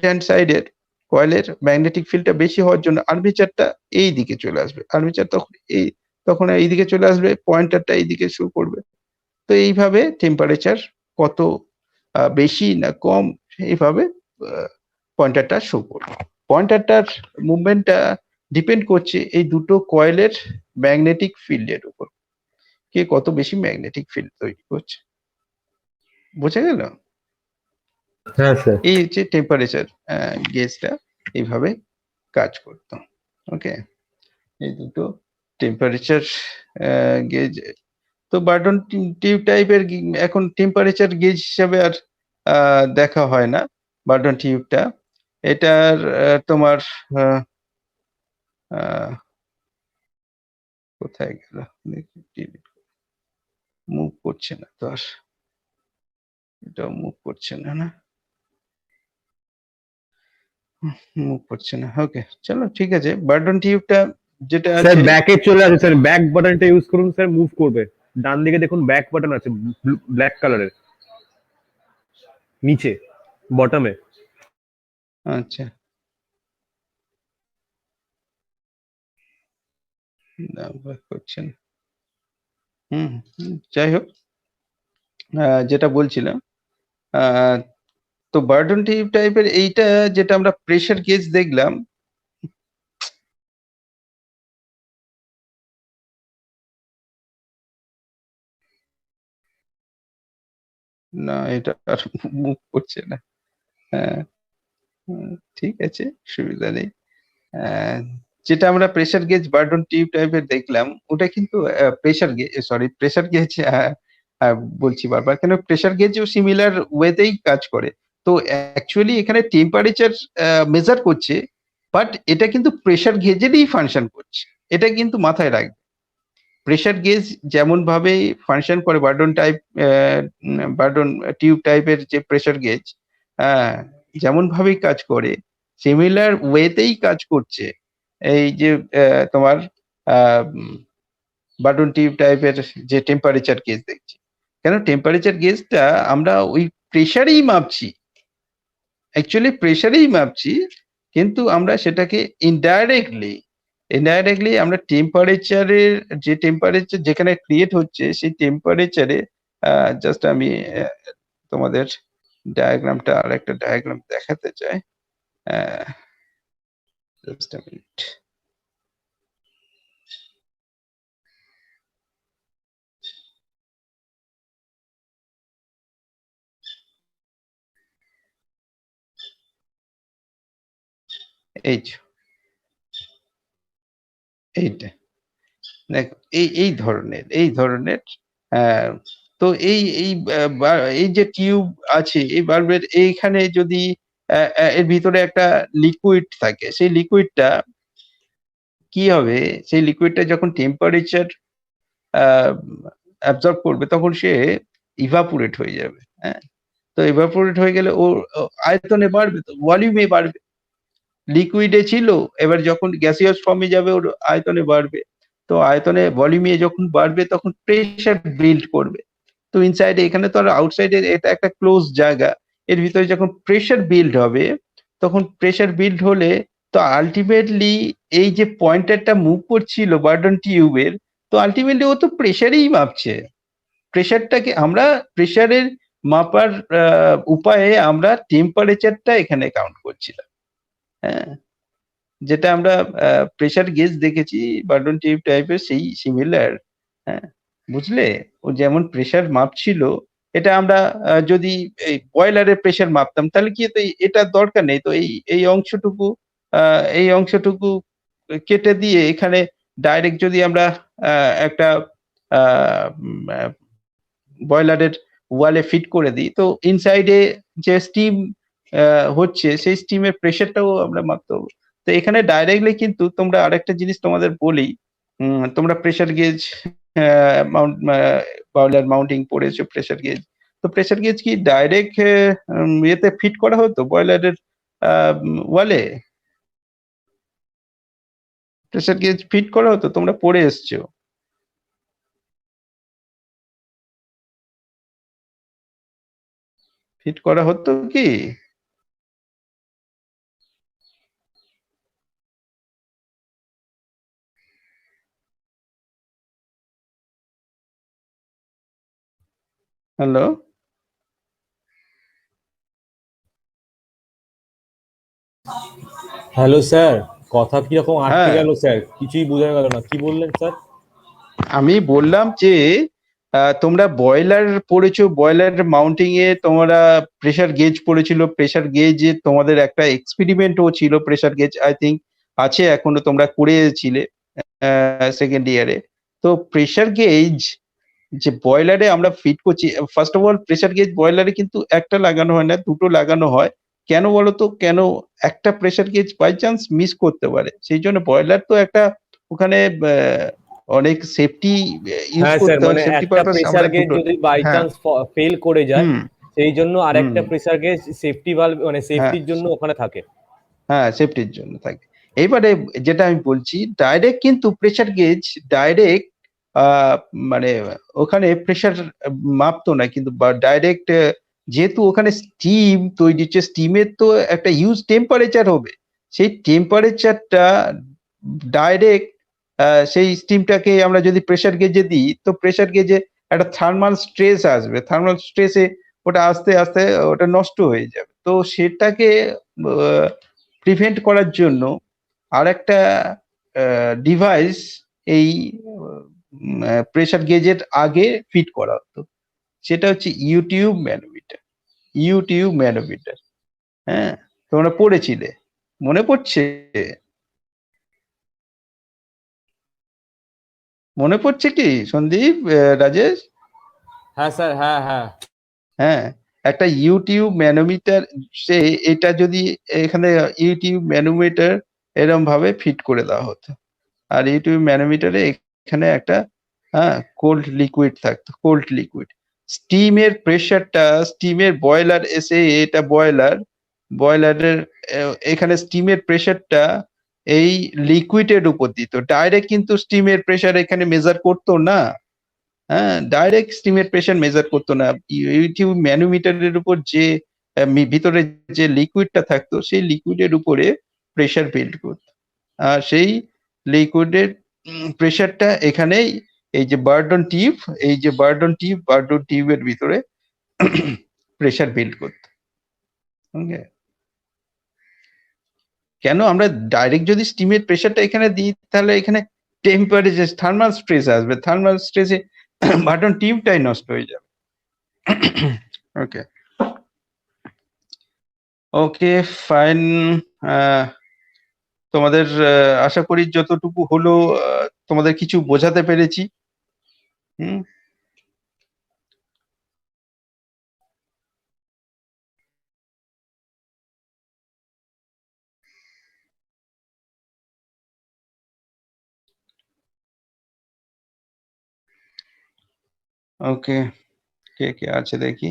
হ্যান্ড সাইডের কয়েলের ম্যাগনেটিক ফিল্ডটা বেশি হওয়ার জন্য আর্মেচারটা এই দিকে চলে আসবে। আর্মেচার তখন এই দিকে চলে আসবে, পয়েন্টারটা এই দিকে শো করবে। তো এইভাবে টেম্পারেচার কত বেশি না কম এইভাবে পয়েন্টারটা শো করবে। পয়েন্টারটার মুভমেন্টটা ডিপেন্ড করছে এই দুটো কয়েলের ম্যাগনেটিক ফিল্ডের উপর, কে কত বেশি ম্যাগনেটিক ফিল্ড তৈরি করছে। বোঝা গেল? হ্যাঁ স্যার। এই হচ্ছে টেম্পারেচার গেজটা এইভাবে কাজ করতো। ওকে, এই দুটো টেম্পারেচার গেজ। তো বার্টন টিউব টাইপের এখন টেম্পারেচার গেজ হিসাবে আর দেখা হয় না বার্টন টিউবটা। এটার তোমার কোথায় গেল, মুভ করছে না তো আর, এটাও মুভ করছে না, না মুভ করছে না। ওকে, চলো ঠিক আছে। বার্টন টিউবটা যেটা স্যার আছে, ব্যাকে চলে আসে স্যার, ব্যাক বাটনটা ইউজ করুন স্যার, মুভ করবে। ডান দিকে দেখুন ব্যাক বাটন আছে ব্ল্যাক কালারের, নিচে বটমে। আচ্ছা না work করছে না। যাই হোক, যেটা বলছিলাম, আহ, তো বার্টন টিউব টাইপের এইটা যেটা আমরা প্রেসার গেজ দেখলাম, না এটা আর মুভ করছে না। হ্যাঁ, ঠিক আছে, সুবিধা নেই। আহ, যেটা আমরা প্রেসার গেজ বার্টন টিউব টাইপের দেখলাম, ওটা কিন্তু pressure gauge, sorry pressure gauge বলছি বারবার কেন, প্রেসার গেজও সিমিলার ওয়েতেই কাজ করে। তো অ্যাকচুয়ালি এখানে টেম্পারেচার মেজার করছে, বাট এটা কিন্তু প্রেসার গেজেরই ফাংশন করছে, এটা কিন্তু মাথায় রাখবে। প্রেসার গেজ যেমন ভাবে ফাংশন করে বার্টন টিউব টাইপের যে প্রেসার গেজ যেমন ভাবেই কাজ করে, সিমিলার ওয়েতেই কাজ করছে এই যে তোমার বার্টন টিউব টাইপের যে টেম্পারেচার গেজ দেখছি। কেন টেম্পারেচার গেজটা আমরা ওই প্রেসারেই মাপছি, অ্যাকচুয়ালি প্রেসারেই মাপছি, কিন্তু আমরা সেটাকে ইনডাইরেক্টলি আমরা টেম্পারেচারের, যে টেম্পারেচার যেখানে ক্রিয়েট হচ্ছে সেই টেম্পারেচারে, জাস্ট আমি তোমাদের ডায়াগ্রামটা আর একটা ডায়াগ্রাম দেখাতে চাই, জাস্ট আ মিনিট। এই যে, এইটা দেখো, এই ধরনের আহ, তো এই যে টিউব আছে, এই বাল্বের এইখানে যদি এর ভিতরে একটা লিকুইড থাকে, সেই লিকুইডটা কি হবে, সেই লিকুইডটা যখন টেম্পারেচার অ্যাবজর্ব করবে তখন সে ইভাপোরেট হয়ে যাবে। হ্যাঁ, তো ইভাপোরেট হয়ে গেলে ওর আয়তনে বাড়বে, তো ভলিউমে বাড়বে। লিকুইডে ছিল, এবার যখন গ্যাসিয়াস ফর্মে যাবে ওর আয়তনে বাড়বে। তো আয়তনে ভলিউমে যখন বাড়বে তখন প্রেসার বিল্ড করবে। তো ইনসাইডে, এখানে তো আর আউটসাইডে, এটা একটা ক্লোজ জায়গা, এর ভিতরে যখন প্রেসার বিল্ড হবে, তখন প্রেসার বিল্ড হলে তো আলটিমেটলি এই যে পয়েন্টারটা মুভ করছিল বার্টন টিউবের, তো আলটিমেটলি ও তো প্রেসারেই মাপছে। প্রেসারটাকে আমরা প্রেসারের মাপার উপায়ে আমরা টেম্পারেচারটা এখানে কাউন্ট করছিলাম। হ্যাঁ, যেটা আমরা প্রেসার গেজ দেখেছি বার্টন টিউব টাইপের, সেই সিমিলার। হ্যাঁ, বুঝলে? ও যেমন প্রেসার মাপছিল, এটা আমরা যদি এই বয়লারের প্রেসার মাপতাম তাহলে কি হতো, এটা দরকার নেই তো, এই অংশটুকু কেটে দিয়ে এখানে ডাইরেক্ট যদি আমরা একটা বয়লারের ওয়ালে ফিট করে দিই, তো ইনসাইডে যে স্টিম হচ্ছে সেই স্টিমের প্রেসারটাও আমরা মাপতে পারবো। তো এখানে ডাইরেক্টলি কিন্তু তোমরা আরেকটা জিনিস তোমাদের বলি, তোমরা pressure gauge mount boiler mounting পড়েছো প্রেসার গেজ, তো প্রেসার গেজ কি ডাইরেক্ট ইয়েতে ফিট করা হতো বয়লারের ওয়ালে? প্রেসার গেজ ফিট করা হতো, তোমরা পড়ে এসছো। ফিট করা হতো কি? হ্যালো? হ্যালো স্যার, কথা কিরকম আটকে হ্যাঁ, গেল স্যার, কিছুই বোঝা গেল না, কি বললেন স্যার? আমি বললাম যে তোমরা বয়লার পড়েছো, বয়লার মাউন্টিং এ তোমরা প্রেসার গেজ পড়েছিল, প্রেসার গেজে তোমাদের একটা এক্সপেরিমেন্টও ছিল, প্রেসার গেজ আই থিঙ্ক আছে এখনো, তোমরা করেছিলে সেকেন্ড ইয়ারে। তো প্রেসার গেজ যে বয়লারে আমরা ফিট করছি, first of all pressure gauge বয়লারে কিন্তু একটা লাগানো হয় না, দুটো লাগানো হয়। কেন বলো তো, কেন? একটা pressure gauge by chance miss করতে পারে, সেই জন্য বয়লার তো একটা ওখানে অনেক সেফটি ইউজ হ্যাঁ স্যার, করতে হয়, মানে সেফটি একটা পারপাস প্রেসার আমরা গেজ দুটো। যদি বাই হ্যাঁ। চান্স ফেল করে যায়, হুম। সেই জন্য হুম। আরেকটা প্রেসার গেজ সেফটি ভালভ মানে হ্যাঁ। সেফটির জন্য ওখানে থাকে। হ্যাঁ, সেফটির জন্য থাকে। এইবারে যেটা আমি বলছি, ডাইরেক্ট কিন্তু প্রেসার গেজ ডাইরেক্ট মানে ওখানে প্রেসার মাপতো না, কিন্তু ডাইরেক্ট যেহেতু ওখানে স্টিম তৈরি হচ্ছে, স্টিমের তো একটা হিউজ টেম্পারেচার হবে, সেই টেম্পারেচারটা ডাইরেক্ট সেই স্টিমটাকে আমরা যদি প্রেসার গেজে দিই, তো প্রেসার গেজে একটা থার্মাল স্ট্রেস আসবে, থার্মাল স্ট্রেসে ওটা আস্তে আস্তে ওটা নষ্ট হয়ে যাবে। তো সেটাকে প্রিভেন্ট করার জন্য আরেকটা ডিভাইস এই প্রেসার গেজের আগে ফিট করা হতো, সেটা হচ্ছে ইউটিউব ম্যানোমিটার। ইউটিউব ম্যানোমিটার, হ্যাঁ, তোমরা পড়েছিলে, মনে পড়ছে? মনে পড়ছে কি সন্দীপ, রাজেশ? হ্যাঁ স্যার, হ্যাঁ হ্যাঁ। হ্যাঁ, একটা ইউটিউব ম্যানোমিটার, সে এটা যদি এখানে ইউটিউব ম্যানোমিটার এরকম ভাবে ফিট করে দেওয়া হতো, আর ইউটিউব ম্যানোমিটারে এখানে একটা কোল্ড লিকুইড থাকতো, কোল্ড লিকুইড। স্টিমের প্রেসারটা, স্টিমের বয়লার এসে, এটা বয়লার, বয়লারের এখানে স্টিমের প্রেসারটা এই লিকুইডের উপর দিত, ডাইরেক্ট কিন্তু স্টিমের প্রেসার এখানে মেজার করতো না। হ্যাঁ, ডাইরেক্ট স্টিমের প্রেসার মেজার করতো না, ইউটিউব ম্যানোমিটারের উপর যে ভিতরে যে লিকুইডটা থাকতো, সেই লিকুইডের উপরে প্রেসার বিল্ড করতো। আর সেই লিকুইডের প্রেসারটা এখানেই, এই যে বার্ডন টিউব, এই যে বার্ডন টিউব, বার্ডন টিউবের ভিতরে প্রেসার বিল্ড করতো। ওকে, কেন আমরা ডাইরেক্ট যদি স্টিমের প্রেসারটা এখানে দিই, তাহলে এখানে টেম্পারেচার থার্মাল স্ট্রেস আসবে, থার্মাল স্ট্রেসে বার্ডন টিউবটাই নষ্ট হয়ে যাবে। ওকে, ওকে, ফাইন। তোমাদের আশা করি যতটুকু হলো তোমাদের কিছু বোঝাতে পেরেছি। হুম। ওকে, কে কে আছে দেখি।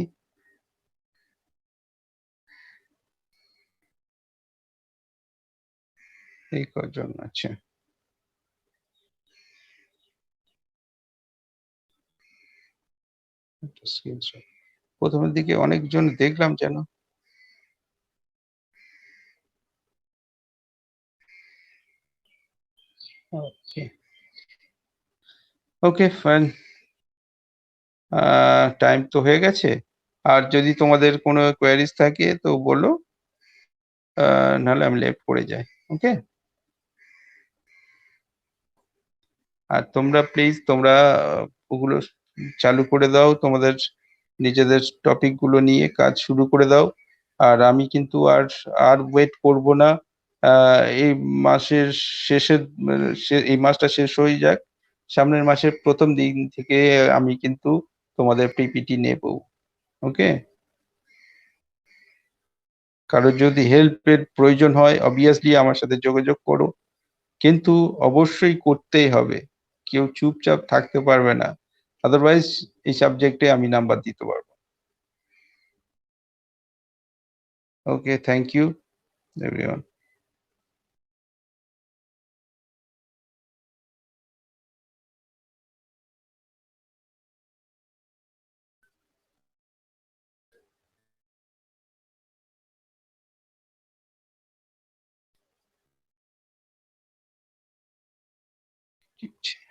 এই কজন আছে? স্ক্রিনশট প্রথমের দিকে অনেকজন দেখলাম যেন। ওকে, ওকে, ফাইন। টাইম তো হয়ে গেছে, আর যদি তোমাদের কোনো কোয়ারিজ থাকে তো বলো, নাহলে আমি লেফট করে যাই। ওকে, আর তোমরা প্লিজ তোমরা ওগুলো চালু করে দাও, তোমাদের নিজেদের টপিক গুলো নিয়ে কাজ শুরু করে দাও। আর আমি কিন্তু আর আর ওয়েট করব না, এই মাসের শেষের এই মাসটা শেষ হয়ে যাক, সামনের মাসের প্রথম দিন থেকে আমি কিন্তু তোমাদের পিপিটি নেব। ওকে, কারোর যদি হেল্পের প্রয়োজন হয় অবভিয়াসলি আমার সাথে যোগাযোগ করো, কিন্তু অবশ্যই করতেই হবে, কেউ চুপচাপ থাকতে পারবে না, আদারওয়াইজ এই সাবজেক্টে আমি নাম্বার দিতে পারবো। ওকে, থ্যাংক ইউ এভরিওয়ান।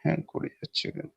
হ্যাঁ, করে যাচ্ছে কেন?